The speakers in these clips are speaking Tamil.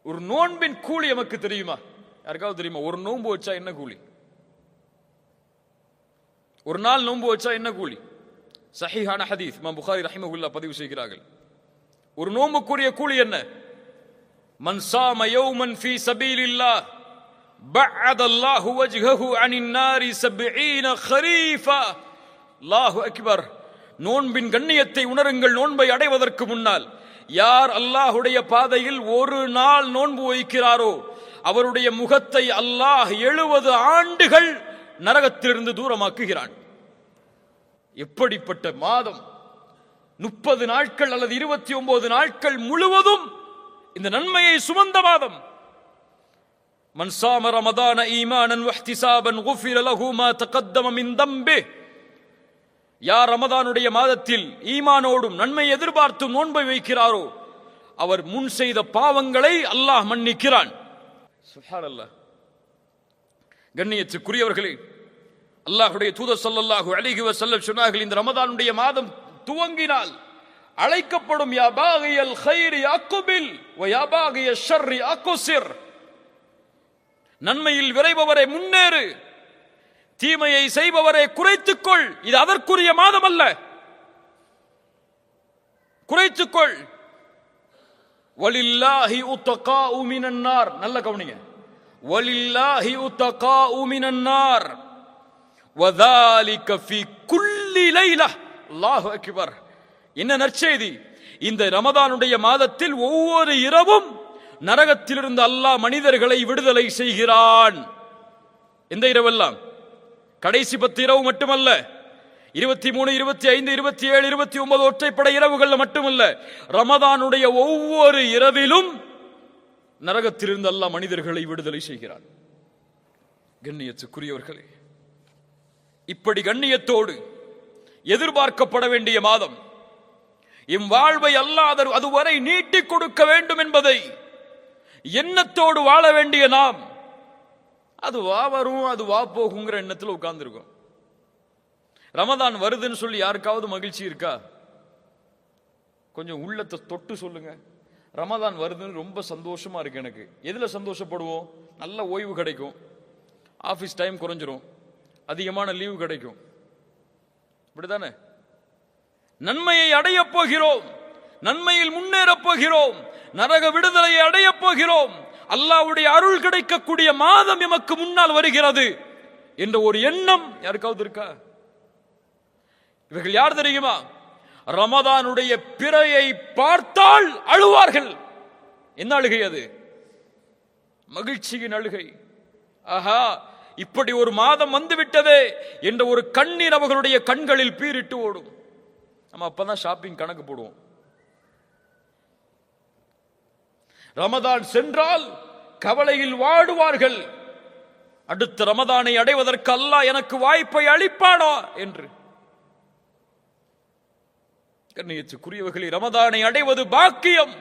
ஒரு நோன்பின் கூலி நமக்கு தெரியுமா? யாருக்காவது தெரியுமா? ஒரு நோன்பு வச்சா என்ன கூலி? ஒரு நாள் நோன்பு வச்சா என்ன கூலி? சஹீஹான ஹதீஸ் இமாம் புகாரி ரஹிமஹுல்லாஹ் பதிவு செய்கிறார்கள். ஒரு நோன்புக்குரிய கூலி என்ன? மன் ஸாம யௌமன் ஃபீ ஸபீலில்லாஹ் பஅதல்லாஹு வஜ்ஹஹு அனின் நாரி 70 கரீஃபா. அல்லாஹு அக்பர். நோன்பின் கண்ணியத்தை உணருங்கள். நோன்பை அடைவதற்கு முன்னால் யார் அல்லாஹுடைய பாதையில் ஒரு நாள் நோன்பு வைக்கிறாரோ அவருடைய முகத்தை அல்லாஹ் 70 ஆண்டுகள் நரகத்திலிருந்து தூரமாக்குகிறான். எப்படிப்பட்ட மாதம்! 30 நாட்கள் அல்லது 29 நாட்கள் முழுவதும் இந்த நன்மையை சுமந்த மாதம். மன் ஸாம ரமதான ஈமானன் வஹ்திஸாபன் குஃபிர லஹு மா தகத்தம மின் தம்பிஹ். யார் ரமதானுடைய மாதத்தில் ஈமானோடும் நன்மை எதிர்பார்த்தும் நோன்பை வைக்கிறாரோ அவர் முன் செய்த பாவங்களை அல்லாஹ் மன்னிக்கிறான். சுப்ஹானல்லாஹ். கண்ணியத்துக்குரியவர்களே, அல்லாஹ்வுடைய தூதர் ஸல்லல்லாஹு அலைஹி வஸல்லம் சொன்னார்கள், இந்த ரமதானுடைய மாதம் துவங்கினால் அழைக்கப்படும் யா பாகியல் கைரி அக்பில் வ யா பாகிய ஷர்ரி அக்ஸிர். நன்மையில் விரைபவரே முன்னேறு, தீமையை செய்பவரே குறைத்துக்கொள். இது அதற்குரிய மாதம் அல்ல. குறைத்துக்கொள். வலில்லாஹி உத்தகாஉ மினன் நார். நல்ல கவனிங்க. வலில்லாஹி உத்தகாஉ மினன் நார் வதாலிக ஃபீ குல்லி லைலா. அல்லாஹு அக்பர். என்ன நற்செய்தி! இந்த ரமதானுடைய மாதத்தில் ஒவ்வொரு இரவும் நரகத்திலிருந்து அல்லாஹ் மனிதர்களை விடுதலை செய்கிறான். எந்த இரவெல்லாம்? கடைசி 10 இரவு மட்டுமல்ல, 23, 25, 27, 29 ஒற்றைப்படை இரவுகள் மட்டுமல்ல, ரமதானுடைய ஒவ்வொரு இரவிலும் நரகத்திலிருந்து அல்லாஹ் மனிதர்களை விடுதலை செய்கிறான். கண்ணியத்துக்குரியவர்களே, இப்படி கண்ணியத்தோடு எதிர்பார்க்கப்பட வேண்டிய மாதம், எம் வாழ்வை அல்லாஹ் அதுவரை நீட்டிக் கொடுக்க வேண்டும் என்பதை எண்ணத்தோடு வாழ வேண்டிய நாம், அது வா வரும் அது வா போகுங்கிற எண்ணத்தில் உட்கார்ந்துருக்கோம். ரமதான் வருதுன்னு சொல்லி யாருக்காவது மகிழ்ச்சி இருக்கா? கொஞ்சம் உள்ளத்தை தொட்டு சொல்லுங்க. ரமதான் வருதுன்னு ரொம்ப சந்தோஷமா இருக்கு எனக்கு. எதுல சந்தோஷப்படுவோம்? நல்ல ஓய்வு கிடைக்கும், ஆபீஸ் டைம் குறைஞ்சிரும், அதிகமான லீவு கிடைக்கும். இப்படிதானே? நன்மையை அடையப் போகிறோம், நன்மையில் முன்னேறப் போகிறோம், நரக விடுதலையை அடையப் போகிறோம், அல்லாஹ்வுடைய அருள் கிடைக்கக்கூடிய மாதம் எமக்கு முன்னால் வருகிறது என்ற ஒரு எண்ணம் யாருக்காவது இருக்கா? இவர்கள் யார் தெரியுமா? ரமதானுடைய பிறையை பார்த்தால் அழுவார்கள். என்ன அழுகை அது? மகிழ்ச்சியின் அழுகை. ஆஹா, இப்படி ஒரு மாதம் வந்துவிட்டதே என்ற ஒரு கண்ணீர் அவர்களுடைய கண்களில் பீரிட்டு ஓடும். நம்ம அப்பதான் ஷாப்பிங் கணக்கு போடுவோம். ரமதான் சென்றால் கவலையில் வாடுவார்கள். அடுத்த ரமதானை அடைவதற்கு அல்லாஹ் எனக்கு வாய்ப்பை அளிப்பானா என்று. கண்ணியத்துக்குரியவர்களே, ரமதானை அடைவது பாக்கியம்,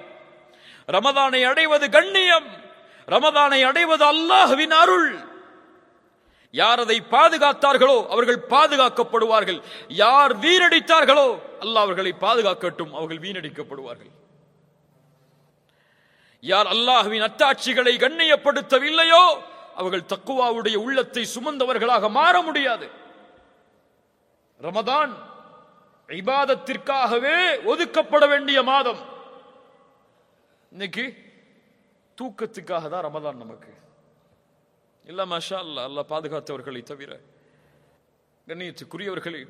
ரமதானை அடைவது கண்ணியம், ரமதானை அடைவது அல்லாஹ்வின் அருள். யார் அதை பாதுகாத்தார்களோ அவர்கள் பாதுகாக்கப்படுவார்கள். யார் வீணடித்தார்களோ அல்லாஹ் அவர்களை பாதுகாக்கட்டும், அவர்கள் வீணடிக்கப்படுவார்கள். யார் அல்லாஹ்வின் அத்தாட்சிகளை கண்ணியப்படுத்தவில்லையோ அவர்கள் தக்குவாவுடைய உள்ளத்தை சுமந்தவர்களாக மாற முடியாது. ரமதான் இபாதத்திற்காகவே ஒதுக்கப்பட வேண்டிய மாதம். இன்னைக்கு தூக்கத்துக்காக தான் ரமதான் நமக்கு. இல்ல மாஷா அல்லாஹ், அல்லாஹ் பாதுகாத்தவர்களை தவிர. கண்ணியத்துக்குரியவர்களே,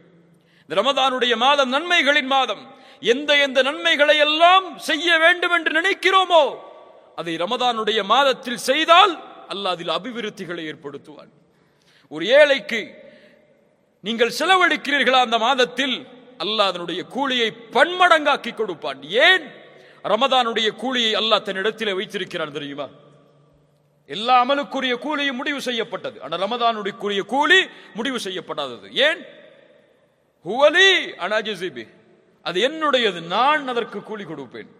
இந்த ரமதானுடைய மாதம் நன்மைகளின் மாதம். எந்த எந்த நன்மைகளை எல்லாம் செய்ய வேண்டும் என்று நினைக்கிறோமோ அதை ரமதானுடைய மாதத்தில் செய்தால் அல்லாஹ் அதில் அபிவிருத்திகளை ஏற்படுத்துவான். ஒரு ஏழைக்கு நீங்கள் செலவழிக்கிறீர்களா அந்த மாதத்தில், அல்லாஹ் அதனுடைய கூலியை பன்மடங்காக்கி கொடுப்பான். ஏன்? ரமதானுடைய கூலியை அல்லாஹ் தன்னிடத்தில் வைத்திருக்கிறான் தெரியுமா? எல்லா அமலுக்குரிய கூலியும் முடிவு செய்யப்பட்டது, ஆனால் ரமதானுடைய கூலி முடிவு செய்யப்படாதது. ஏன்? ஹுவலி அனாஜிபி, அது என்னுடையது, நான் அதற்கு கூலி கொடுப்பேன்.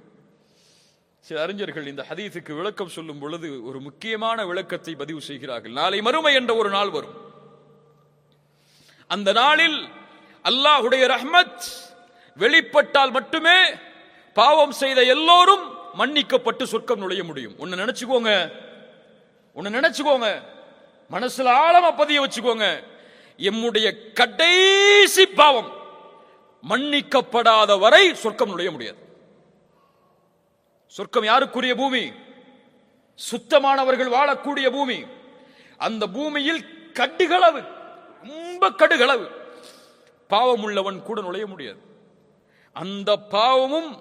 சில அறிஞர்கள் இந்த ஹதீஸுக்கு விளக்கம் சொல்லும் பொழுது ஒரு முக்கியமான விளக்கத்தை பதிவு செய்கிறார்கள். நாளை மறுமை என்ற ஒரு நாள் வரும். அந்த நாளில் அல்லாஹ்வுடைய ரஹ்மத் வெளிப்பட்டால் மட்டுமே பாவம் செய்த எல்லோரும் மன்னிக்கப்பட்டு சொர்க்கம் நுழைய முடியும். ஒன்னு நினைச்சுக்கோங்க, மனசுல ஆழமா பதிய வச்சுக்கோங்க. எம்முடைய கடைசி பாவம் மன்னிக்கப்படாத வரை சொர்க்கம் நுழைய முடியாது. சொர்க்கம் யாருக்குரிய பூமி? சுத்தமானவர்கள் வாழக்கூடிய பூமி. அந்த பூமியில் கடுகளவு, ரொம்ப கடுகளவு பாவம் உள்ளவன் கூட நுழைய முடியாது. அந்த பாவமும்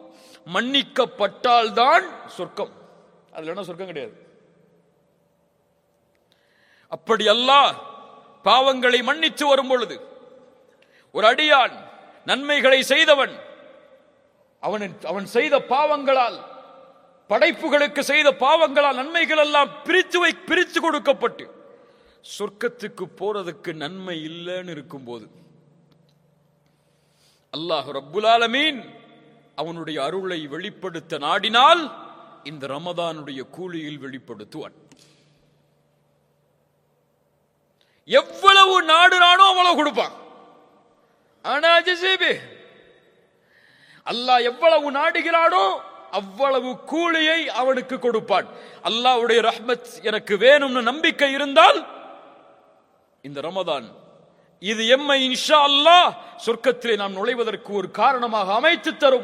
மன்னிக்கப்பட்டால்தான் சொர்க்கம். அதுல என்ன சொர்க்கம் கிடையாது. அப்படி அல்லாஹ் பாவங்களை மன்னித்து வரும் பொழுது, ஒரு அடியான் நன்மைகளை செய்தவன், அவன் செய்த பாவங்களால், படைப்புகளுக்கு செய்த பாவங்களால் நன்மைகள் எல்லாம் பிரித்து கொடுக்கப்பட்டு சொர்க்கத்துக்கு போறதுக்கு நன்மை இல்லைன்னு இருக்கும்போது, அல்லாஹ் ரப்புல் ஆலமீன் அவனுடைய அருளை வெளிப்படுத்த நாடினால் இந்த ரமதானுடைய கூலியில் வெளிப்படுத்துவான். எவ்வளவு நாடுறானோ அவ்வளவு கொடுப்பான். ஆனா அல்லாஹ் எவ்வளவு நாடுகிறானோ அவ்வளவு கூலியை அவனுக்கு கொடுப்பான். அல்லாஹ்வுடைய ரஹ்மத் எனக்கு வேணும்னு நம்பிக்கை இருந்தால் இந்த ரமதான் இது எம்மை இன்ஷா அல்லாஹ் சொர்க்கத்திலே நாம் நுழைவதற்கு ஒரு காரணமாக அமைத்து தரும்.